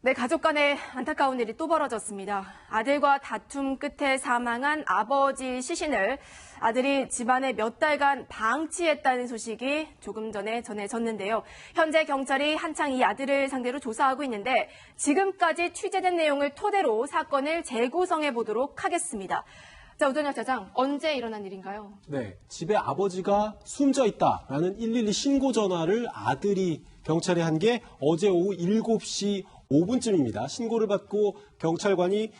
네, 가족 간에 안타까운 일이 또 벌어졌습니다. 아들과 다툼 끝에 사망한 아버지 시신을 아들이 집안에 몇 달간 방치했다는 소식이 조금 전에 전해졌는데요. 현재 경찰이 한창 이 아들을 상대로 조사하고 있는데 지금까지 취재된 내용을 토대로 사건을 재구성해 보도록 하겠습니다. 자, 우전혁 차장, 언제 일어난 일인가요? 네, 집에 아버지가 숨져 있다라는 112 신고 전화를 아들이 경찰에 한 게 어제 오후 7시 5분쯤입니다. 신고를 받고 경찰관이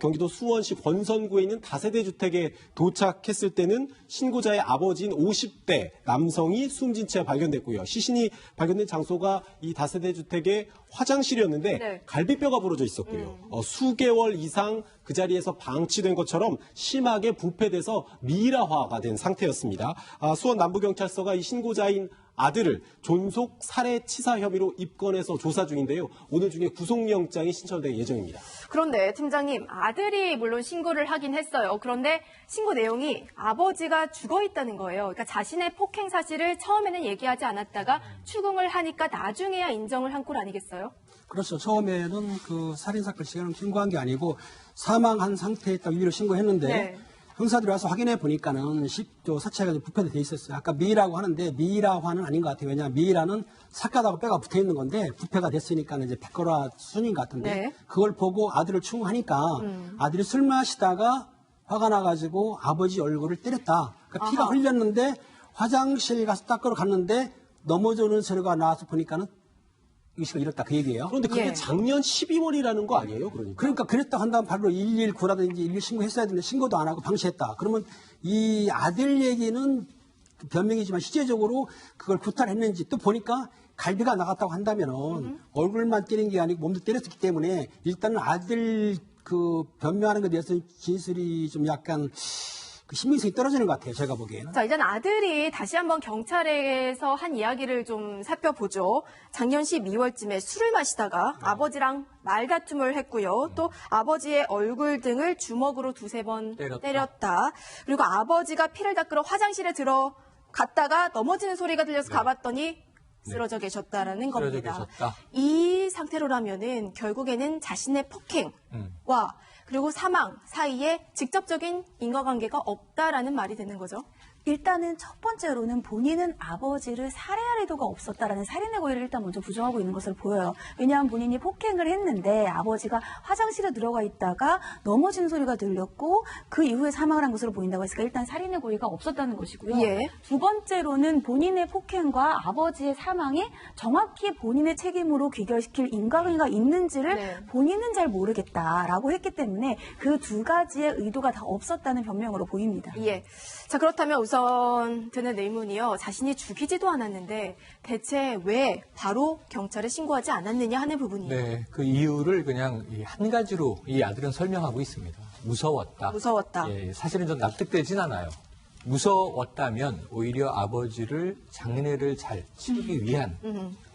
경기도 수원시 권선구에 있는 다세대 주택에 도착했을 때는 신고자의 아버지인 50대 남성이 숨진 채 발견됐고요. 시신이 발견된 장소가 이 다세대 주택의 화장실이었는데 네. 갈비뼈가 부러져 있었고요. 수개월 이상 그 자리에서 방치된 것처럼 심하게 부패돼서 미라화가 된 상태였습니다. 수원 남부경찰서가 이 신고자인 아들을 존속 살해치사 혐의로 입건해서 조사 중인데요. 오늘 중에 구속영장이 신청될 예정입니다. 그런데 팀장님, 아들이 물론 신고를 하긴 했어요. 그런데 신고 내용이 아버지가 죽어 있다는 거예요. 그러니까 자신의 폭행 사실을 처음에는 얘기하지 않았다가 추궁을 하니까 나중에야 인정을 한 꼴 아니겠어요? 그렇죠. 처음에는 그 살인사건 시간을 신고한 게 아니고 사망한 상태에 딱 위로 신고했는데 네. 형사들이 와서 확인해 보니까는 사체가 부패돼 있었어요. 아까 미라고 하는데 미라화는 아닌 것 같아요. 왜냐하면 미라는 삭가다고 뼈가 붙어 있는 건데 부패가 됐으니까 이제 백거라 수준인 것 같은데 네. 그걸 보고 아들을 추궁하니까 아들이 술 마시다가 화가 나가지고 아버지 얼굴을 때렸다. 그러니까 피가 흘렸는데 화장실 가서 닦으러 갔는데 넘어져오는 소리가 나와서 보니까는 의식을 잃었다 그 얘기예요. 그런데 그게 예. 작년 12월이라는 거 아니에요? 그러니까 그랬다 한다면 바로 119라든지 112 신고했어야 되는데 신고도 안 하고 방치했다. 그러면 이 아들 얘기는 변명이지만 실제적으로 그걸 구타했는지 또 보니까 갈비가 나갔다고 한다면은 얼굴만 때린 게 아니고 몸도 때렸기 때문에 일단은 아들 그 변명하는 것에 대해서 진술이 좀 약간 신빙성이 떨어지는 것 같아요. 제가 보기에는. 자, 일단 아들이 다시 한번 경찰에서 한 이야기를 좀 살펴보죠. 작년 12월쯤에 술을 마시다가 아버지랑 말다툼을 했고요. 또 아버지의 얼굴 등을 주먹으로 두세 번 때렸다. 그리고 아버지가 피를 닦으러 화장실에 들어갔다가 넘어지는 소리가 들려서 가봤더니 쓰러져 계셨다라는 겁니다. 이 상태로라면은 결국에는 자신의 폭행과 그리고 사망 사이에 직접적인 인과관계가 없다라는 말이 되는 거죠. 일단은 첫 번째로는 본인은 아버지를 살해할 의도가 없었다라는 살인의 고의를 일단 먼저 부정하고 있는 것으로 보여요. 왜냐하면 본인이 폭행을 했는데 아버지가 화장실에 들어가 있다가 넘어지는 소리가 들렸고 그 이후에 사망을 한 것으로 보인다고 했으니까 일단 살인의 고의가 없었다는 것이고요. 예. 두 번째로는 본인의 폭행과 아버지의 사망이 정확히 본인의 책임으로 귀결시킬 인과관계가 있는지를 본인은 잘 모르겠다라고 했기 때문에 그 두 가지의 의도가 다 없었다는 변명으로 보입니다. 예. 자, 그렇다면 우선 드는 의문이요. 자신이 죽이지도 않았는데 대체 왜 바로 경찰에 신고하지 않았느냐 하는 부분이에요. 네, 그 이유를 그냥 한 가지로 이 아들은 설명하고 있습니다. 무서웠다. 무서웠다. 예, 사실은 좀 납득되진 않아요. 무서웠다면 오히려 아버지를 장례를 잘 치르기 위한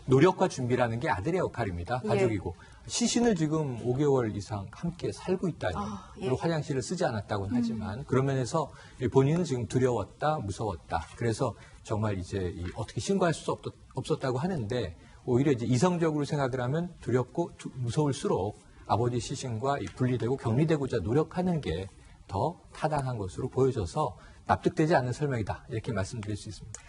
노력과 준비라는 게 아들의 역할입니다. 가족이고. 시신을 지금 5개월 이상 함께 살고 있다니. 그리고 화장실을 쓰지 않았다고는 하지만 그런 면에서 본인은 지금 두려웠다, 무서웠다. 그래서 정말 이제 어떻게 신고할 수 없었다고 하는데 오히려 이제 이성적으로 생각을 하면 두렵고 무서울수록 아버지 시신과 분리되고 격리되고자 노력하는 게 더 타당한 것으로 보여져서 납득되지 않는 설명이다. 이렇게 말씀드릴 수 있습니다.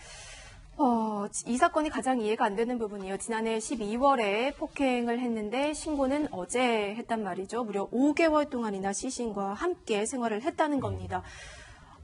이 사건이 가장 이해가 안 되는 부분이에요. 지난해 12월에 폭행을 했는데 신고는 어제 했단 말이죠. 무려 5개월 동안이나 시신과 함께 생활을 했다는 겁니다.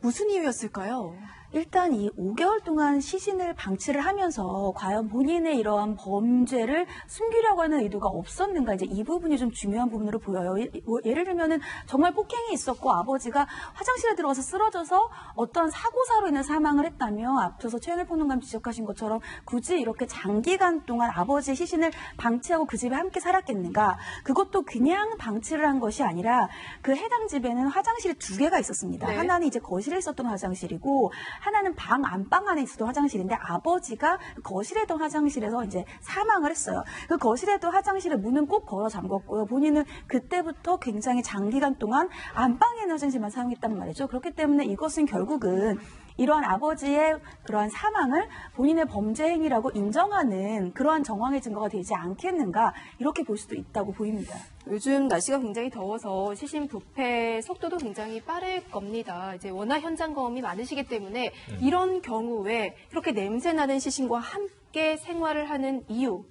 무슨 이유였을까요? 일단 이 5개월 동안 시신을 방치를 하면서 과연 본인의 이러한 범죄를 숨기려고 하는 의도가 없었는가 이제 이 부분이 좀 중요한 부분으로 보여요. 예를 들면은 정말 폭행이 있었고 아버지가 화장실에 들어가서 쓰러져서 어떤 사고사로 인해 사망을 했다면 앞서서 최현일 평론가님 지적하신 것처럼 굳이 이렇게 장기간 동안 아버지의 시신을 방치하고 그 집에 함께 살았겠는가? 그것도 그냥 방치를 한 것이 아니라 그 해당 집에는 화장실이 2개가 있었습니다. 네. 하나는 이제 거실에 있었던 화장실이고 하나는 안방 안에 있었던 화장실인데 아버지가 거실에 있던 화장실에서 이제 사망을 했어요. 그 거실에 있던 화장실의 문은 꼭 걸어 잠궜고요. 본인은 그때부터 굉장히 장기간 동안 안방에 있는 화장실만 사용했단 말이죠. 그렇기 때문에 이것은 결국은 이러한 아버지의 그러한 사망을 본인의 범죄 행위라고 인정하는 그러한 정황의 증거가 되지 않겠는가 이렇게 볼 수도 있다고 보입니다. 요즘 날씨가 굉장히 더워서 시신 부패 속도도 굉장히 빠를 겁니다. 이제 워낙 현장 경험이 많으시기 때문에 이런 경우에 이렇게 냄새 나는 시신과 함께 생활을 하는 이유,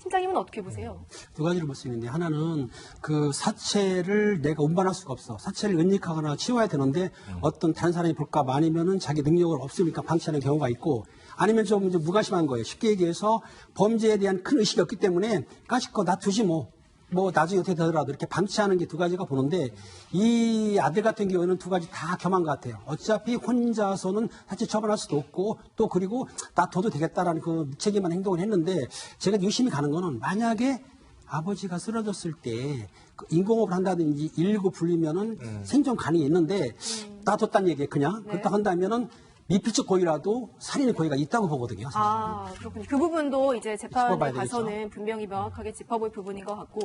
팀장님은 어떻게 보세요? 두 가지로 볼 수 있는데 하나는 그 사체를 내가 운반할 수가 없어. 사체를 은닉하거나 치워야 되는데 어떤 다른 사람이 볼까 봐 아니면은 자기 능력을 없으니까 방치하는 경우가 있고 아니면 좀 이제 무관심한 거예요. 쉽게 얘기해서 범죄에 대한 큰 의식이 없기 때문에 까짓거 놔두지 뭐 나중에 어떻게 되더라도 이렇게 방치하는 게 두 가지가 보는데 이 아들 같은 경우에는 두 가지 다 겸한 것 같아요. 어차피 혼자서는 사체 처벌할 수도 없고 또 그리고 놔둬도 되겠다라는 그 무책임한 행동을 했는데 제가 유심히 가는 거는 만약에 아버지가 쓰러졌을 때 그 인공호흡을 한다든지 119 불리면은 생존 가능이 있는데 놔뒀다는 얘기예요. 그냥 그렇다 한다면은 미필적 고의라도 살인의 고의가 있다고 보거든요. 사실. 아, 그렇군요. 그 부분도 이제 재판에 짚어봐야 가서는 되겠죠. 분명히 명확하게 짚어볼 부분인 것 같고.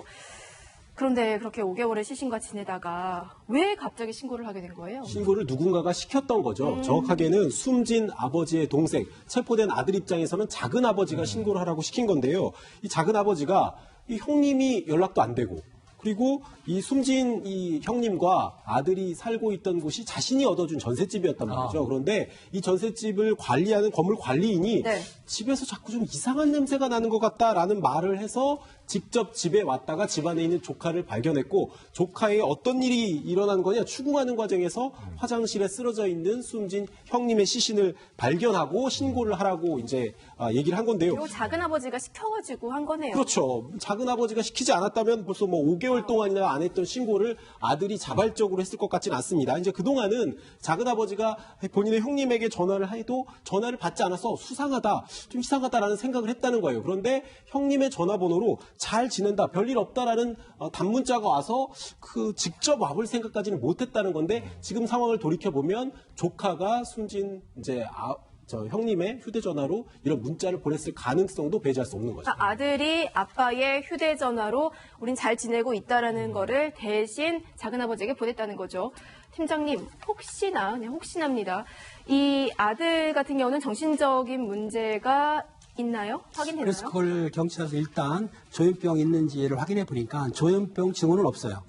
그런데 그렇게 5개월의 시신과 지내다가 왜 갑자기 신고를 하게 된 거예요? 신고를 누군가가 시켰던 거죠. 정확하게는 숨진 아버지의 동생, 체포된 아들 입장에서는 작은 아버지가 신고를 하라고 시킨 건데요. 이 작은 아버지가 이 형님이 연락도 안 되고 그리고 이 숨진 이 형님과 아들이 살고 있던 곳이 자신이 얻어준 전셋집이었단 말이죠. 그런데 이 전셋집을 관리하는 건물 관리인이 네. 집에서 자꾸 좀 이상한 냄새가 나는 것 같다라는 말을 해서 직접 집에 왔다가 집안에 있는 조카를 발견했고 조카의 어떤 일이 일어난 거냐 추궁하는 과정에서 화장실에 쓰러져 있는 숨진 형님의 시신을 발견하고 신고를 하라고 이제 얘기를 한 건데요. 그리고 작은 아버지가 시켜가지고 한 거네요. 그렇죠. 작은 아버지가 시키지 않았다면 벌써 뭐 5개월 동안이나 안 했던 신고를 아들이 자발적으로 했을 것 같지는 않습니다. 이제 그동안은 작은 아버지가 본인의 형님에게 전화를 해도 전화를 받지 않아서 수상하다, 좀 이상하다라는 생각을 했다는 거예요. 그런데 형님의 전화번호로 잘 지낸다, 별일 없다라는 단문자가 와서 그 직접 와볼 생각까지는 못했다는 건데 지금 상황을 돌이켜 보면 조카가 숨진 이제 저 형님의 휴대전화로 이런 문자를 보냈을 가능성도 배제할 수 없는 거죠. 아들이 아빠의 휴대전화로 우린 잘 지내고 있다라는 거를 대신 작은아버지에게 보냈다는 거죠. 팀장님, 혹시나입니다. 이 아들 같은 경우는 정신적인 문제가 있나요? 확인됐나요? 그래서 그걸 경찰에서 일단 조현병 있는지를 확인해 보니까 조현병 증언은 없어요.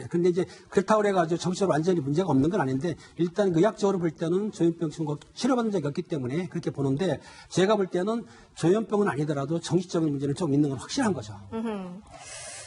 근데 이제 그렇다고 그래가지고 정신적으로 완전히 문제가 없는 건 아닌데 일단 의학적으로 볼 때는 조현병 증거 치료받은 적이 없기 때문에 그렇게 보는데 제가 볼 때는 조현병은 아니더라도 정신적인 문제는 좀 있는 건 확실한 거죠.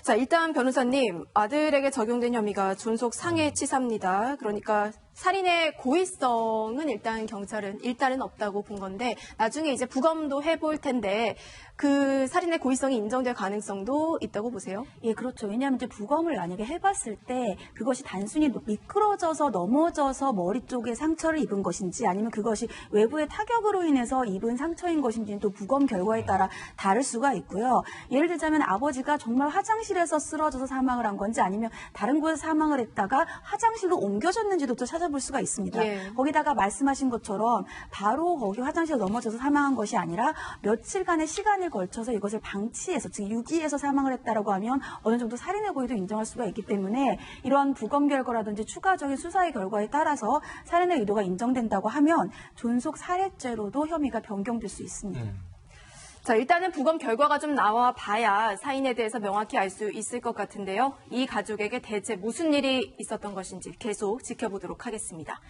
자, 일단 변호사님, 아들에게 적용된 혐의가 존속 상해치사입니다. 그러니까 살인의 고의성은 일단은 없다고 본 건데 나중에 이제 부검도 해볼 텐데 그 살인의 고의성이 인정될 가능성도 있다고 보세요? 예, 그렇죠. 왜냐하면 이제 부검을 만약에 해봤을 때 그것이 단순히 미끄러져서 넘어져서 머리 쪽에 상처를 입은 것인지 아니면 그것이 외부의 타격으로 인해서 입은 상처인 것인지는 또 부검 결과에 따라 다를 수가 있고요. 예를 들자면 아버지가 정말 화장실에서 쓰러져서 사망을 한 건지 아니면 다른 곳에서 사망을 했다가 화장실로 옮겨졌는지도 또 찾아볼 수가 있습니다. 예. 거기다가 말씀하신 것처럼 바로 거기 화장실에 넘어져서 사망한 것이 아니라 며칠간의 시간을 걸쳐서 이것을 방치해서 즉 유기해서 사망을 했다라고 하면 어느 정도 살인의 고의도 인정할 수가 있기 때문에 이런 부검 결과라든지 추가적인 수사의 결과에 따라서 살인의 의도가 인정된다고 하면 존속 살해죄로도 혐의가 변경될 수 있습니다. 자, 일단은 부검 결과가 좀 나와 봐야 사인에 대해서 명확히 알 수 있을 것 같은데요. 이 가족에게 대체 무슨 일이 있었던 것인지 계속 지켜보도록 하겠습니다.